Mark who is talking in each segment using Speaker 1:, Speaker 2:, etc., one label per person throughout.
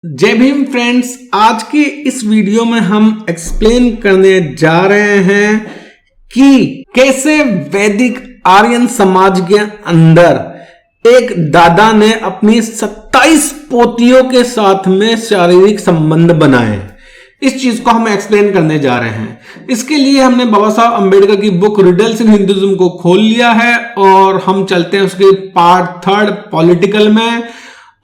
Speaker 1: जय भीम फ्रेंड्स, आज के इस वीडियो में हम एक्सप्लेन करने जा रहे हैं कि कैसे वैदिक आर्यन समाज के अंदर एक दादा ने अपनी 27 पोतियों के साथ में शारीरिक संबंध बनाए। इस चीज को हम एक्सप्लेन करने जा रहे हैं। इसके लिए हमने बाबा साहब अंबेडकर की बुक रिडल्स इन हिंदुइज्म को खोल लिया है और हम चलते हैं उसके पार्ट 3 पॉलिटिकल में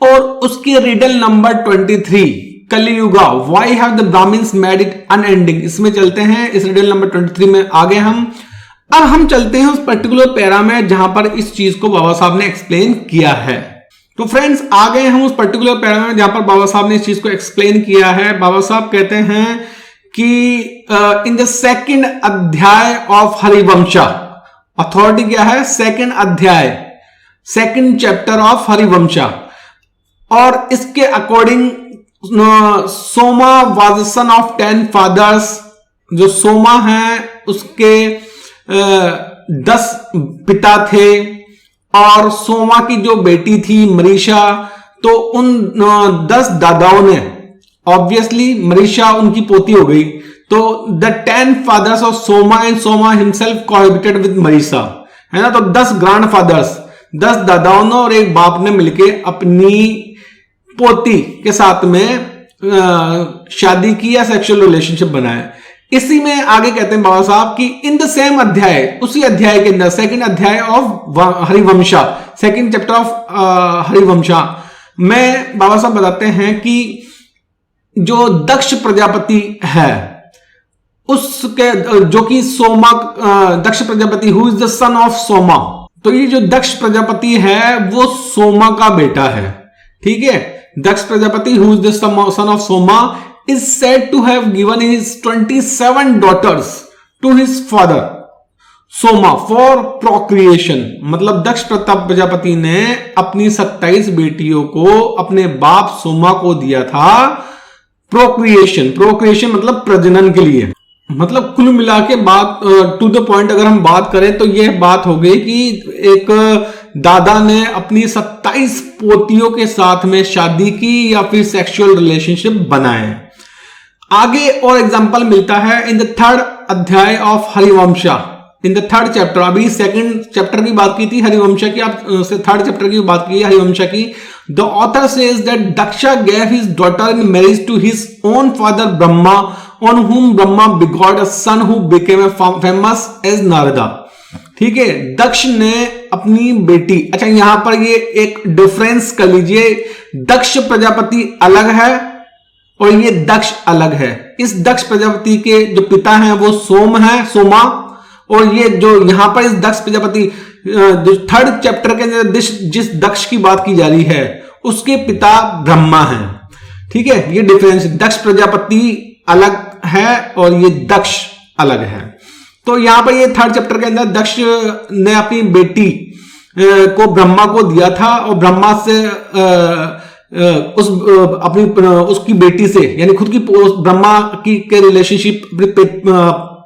Speaker 1: और उसकी riddle number 23 Kaliyuga why have the Brahmins made it unending. इसमें चलते हैं। इस रिडल नंबर 23 में आगे अब हम चलते हैं उस पर्टिकुलर पैरा में जहां पर इस चीज को बाबा साहब ने एक्सप्लेन किया है। तो फ्रेंड्स, आ गए हम उस पर्टिकुलर पैरा में जहां पर बाबा साहब ने इस चीज को एक्सप्लेन किया है। बाबा साहब कहते हैं कि इन द सेकंड अध्याय ऑफ हरिवंशा, अथॉरिटी क्या है? सेकंड अध्याय, सेकंड चैप्टर ऑफ हरिवंशा। और इसके according Soma was son of 10 fathers. जो सोमा है उसके 10 पिता थे और सोमा की जो बेटी थी मरीशा, तो उन 10 दादाओं ने, ऑब्वियसली मरीशा उनकी पोती हो गई, तो the 10 fathers of Soma and Soma himself cohabited with Marisha, है ना। तो 10 ग्रैंड फादर्स, 10 दादाओं ने और एक बाप ने मिलकर अपनी पोती के साथ में शादी की या सेक्सुअल रिलेशनशिप बनाया। इसी में आगे कहते हैं बाबा साहब कि इन द सेम अध्याय, उसी अध्याय के अंदर सेकंड अध्याय of Harivansha, second chapter of Harivansha में बाबा साहब बताते हैं कि जो दक्ष प्रजापति है उसके, जो कि Soma, Daksha Prajapati who is the son of Soma, तो ये जो दक्ष प्रजापति है वो सोमा का बेटा है। ठीक है, Daksha Prajapati who is the son of Soma is said to have given his 27 daughters to his father Soma for procreation। मतलब दक्ष प्रजापति ने अपनी 27 बेटियों को अपने बाप सोमा को दिया था प्रोक्रिएशन मतलब प्रजनन के लिए। मतलब कुल मिला के बात टू द पॉइंट अगर हम बात करें तो यह बात हो गई कि एक दादा ने अपनी 27 पोतियों के साथ में शादी की या फिर सेक्सुअल रिलेशनशिप बनाए। आगे और एग्जांपल मिलता है इन द 3rd अध्याय of Harivamsha, in the 3rd chapter. अभी 2nd चैप्टर की बात की थी हरिवंशा की, आप 3rd चैप्टर की बात की है हरिवंशा की। The author says that Daksha gave his daughter in marriage to his own father Brahma, on whom Brahma begot a son who became famous as Narada। ठीक है, दक्ष ने अपनी बेटी, अच्छा यहां पर ये एक डिफरेंस कर लीजिए, दक्ष प्रजापति अलग है और ये दक्ष अलग है। इस दक्ष प्रजापति के जो पिता हैं वो सोमा, और ये जो यहां पर इस दक्ष प्रजापति जो 3rd चैप्टर के अंदर जिस दक्ष की बात की जा रही है उसके पिता ब्रह्मा हैं। ठीक है, ये डिफरेंस, दक्ष प्रजापति अलग है और ये दक्ष अलग है। तो यहां पर ये 3rd चैप्टर के अंदर दक्ष ने अपनी बेटी को ब्रह्मा को दिया था और ब्रह्मा से उसकी बेटी से, यानी खुद की ब्रह्मा की के रिलेशनशिप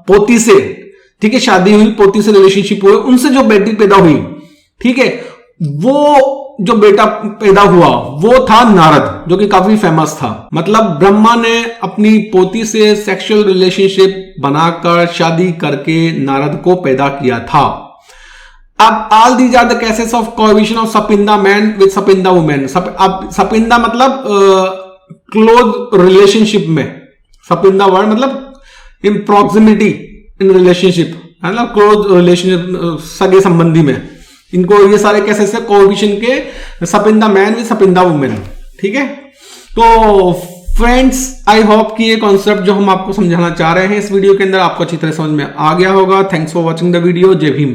Speaker 1: पोती से, ठीक है, शादी हुई, पोती से रिलेशनशिप हुए, उनसे जो बेटी पैदा हुई, ठीक है, वो जो बेटा पैदा हुआ वो था नारद, जो कि काफी फेमस था। मतलब ब्रह्मा ने अपनी पोती से सेक्सुअल रिलेशनशिप बनाकर शादी करके नारद को पैदा किया था। अब all these are the cases of cohabitation of sapinda man with sapinda women. अब सपिंदा मतलब क्लोज रिलेशनशिप में, सपिंदा वर्ड मतलब इन प्रॉक्सिमिटी इन रिलेशनशिप, मतलब क्लोज रिलेशनशिप, सगे संबंधी में। इनको ये सारे केसेस है कोहैबिटेशन के, सपिंदा मैन विद सपिंदा वुमेन। ठीक है, तो फ्रेंड्स आई होप कि ये कॉन्सेप्ट जो हम आपको समझाना चाह रहे हैं इस वीडियो के अंदर आपको अच्छी तरह समझ में आ गया होगा। Thanks for watching the video. जय भीम।